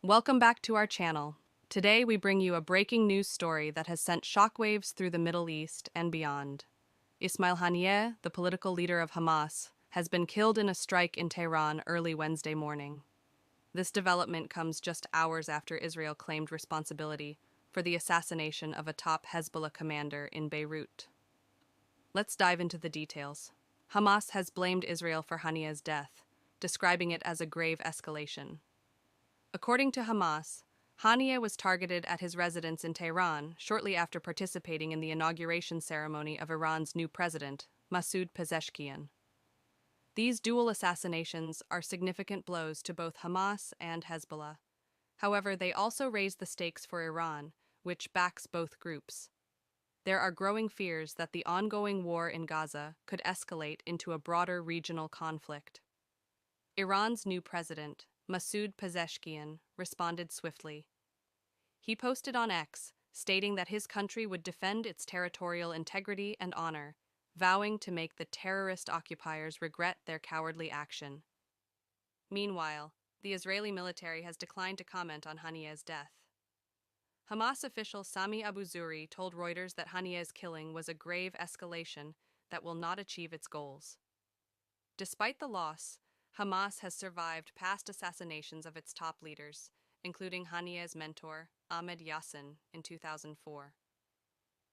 Welcome back to our channel. Today we bring you a breaking news story that has sent shockwaves through the Middle East and beyond. Ismail Haniyeh, the political leader of Hamas, has been killed in a strike in Tehran early Wednesday morning. This development comes just hours after Israel claimed responsibility for the assassination of a top Hezbollah commander in Beirut. Let's dive into the details. Hamas has blamed Israel for Haniyeh's death, describing it as a grave escalation. According to Hamas, Haniyeh was targeted at his residence in Tehran shortly after participating in the inauguration ceremony of Iran's new president, Masoud Pezeshkian. These dual assassinations are significant blows to both Hamas and Hezbollah. However, they also raise the stakes for Iran, which backs both groups. There are growing fears that the ongoing war in Gaza could escalate into a broader regional conflict. Iran's new president, Masoud Pezeshkian, responded swiftly. He posted on X, stating that his country would defend its territorial integrity and honor, vowing to make the terrorist occupiers regret their cowardly action. Meanwhile, the Israeli military has declined to comment on Haniyeh's death. Hamas official Sami Abu Zuhri told Reuters that Haniyeh's killing was a grave escalation that will not achieve its goals. Despite the loss, Hamas has survived past assassinations of its top leaders, including Haniyeh's mentor, Ahmed Yassin, in 2004.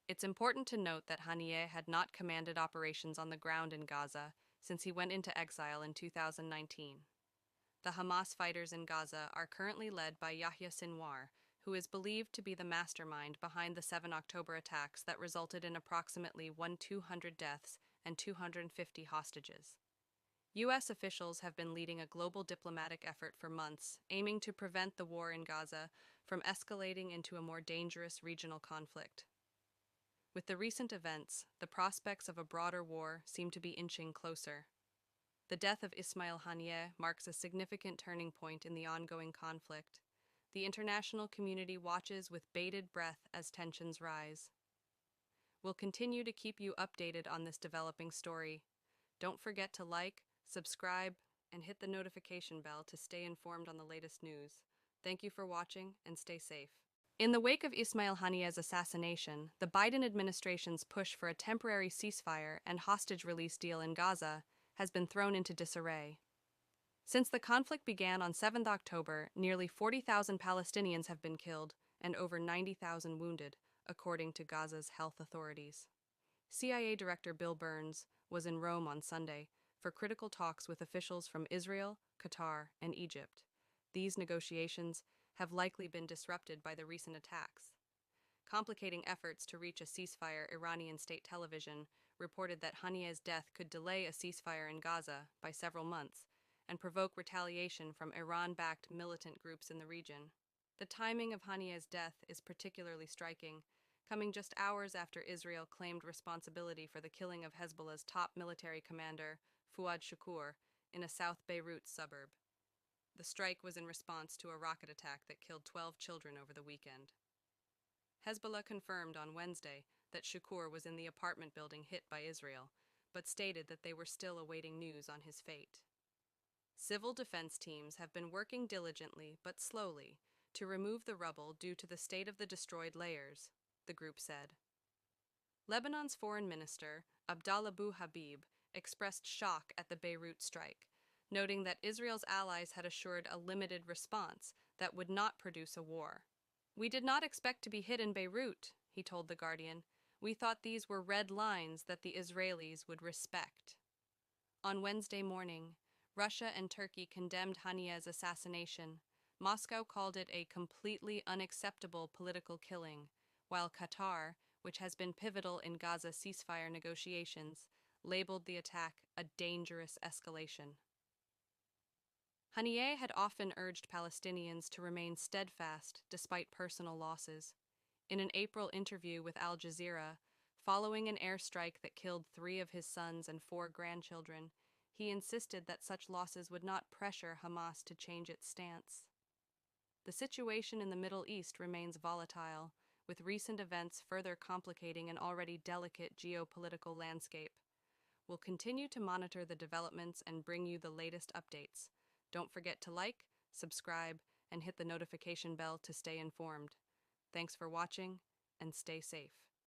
It's important to note that Haniyeh had not commanded operations on the ground in Gaza since he went into exile in 2019. The Hamas fighters in Gaza are currently led by Yahya Sinwar, who is believed to be the mastermind behind the 7 October attacks that resulted in approximately 200 deaths and 250 hostages. U.S. officials have been leading a global diplomatic effort for months, aiming to prevent the war in Gaza from escalating into a more dangerous regional conflict. With the recent events, the prospects of a broader war seem to be inching closer. The death of Ismail Haniyeh marks a significant turning point in the ongoing conflict. The international community watches with bated breath as tensions rise. We'll continue to keep you updated on this developing story. Don't forget to like, subscribe, and hit the notification bell to stay informed on the latest news. Thank you for watching and stay safe. In the wake of Ismail Haniyeh's assassination, the Biden administration's push for a temporary ceasefire and hostage release deal in Gaza has been thrown into disarray. Since the conflict began on 7 October, nearly 40,000 Palestinians have been killed and over 90,000 wounded, according to Gaza's health authorities. CIA Director Bill Burns was in Rome on Sunday for critical talks with officials from Israel, Qatar, and Egypt. These negotiations have likely been disrupted by the recent attacks. Complicating efforts to reach a ceasefire, Iranian state television reported that Haniyeh's death could delay a ceasefire in Gaza by several months and provoke retaliation from Iran-backed militant groups in the region. The timing of Haniyeh's death is particularly striking, coming just hours after Israel claimed responsibility for the killing of Hezbollah's top military commander, Fuad Shukr, in a South Beirut suburb. The strike was in response to a rocket attack that killed 12 children over the weekend. Hezbollah confirmed on Wednesday that Shukr was in the apartment building hit by Israel, but stated that they were still awaiting news on his fate. Civil defense teams have been working diligently but slowly to remove the rubble due to the state of the destroyed layers, the group said. Lebanon's foreign minister, Abdallah Abu Habib, expressed shock at the Beirut strike, noting that Israel's allies had assured a limited response that would not produce a war. "We did not expect to be hit in Beirut," he told The Guardian. "We thought these were red lines that the Israelis would respect." On Wednesday morning, Russia and Turkey condemned Haniyeh's assassination. Moscow called it a completely unacceptable political killing, while Qatar, which has been pivotal in Gaza ceasefire negotiations, labeled the attack a dangerous escalation. Haniyeh had often urged Palestinians to remain steadfast despite personal losses. In an April interview with Al Jazeera, following an airstrike that killed 3 of his sons and 4 grandchildren, he insisted that such losses would not pressure Hamas to change its stance. The situation in the Middle East remains volatile, with recent events further complicating an already delicate geopolitical landscape. We'll continue to monitor the developments and bring you the latest updates. Don't forget to like, subscribe, and hit the notification bell to stay informed. Thanks for watching, and stay safe.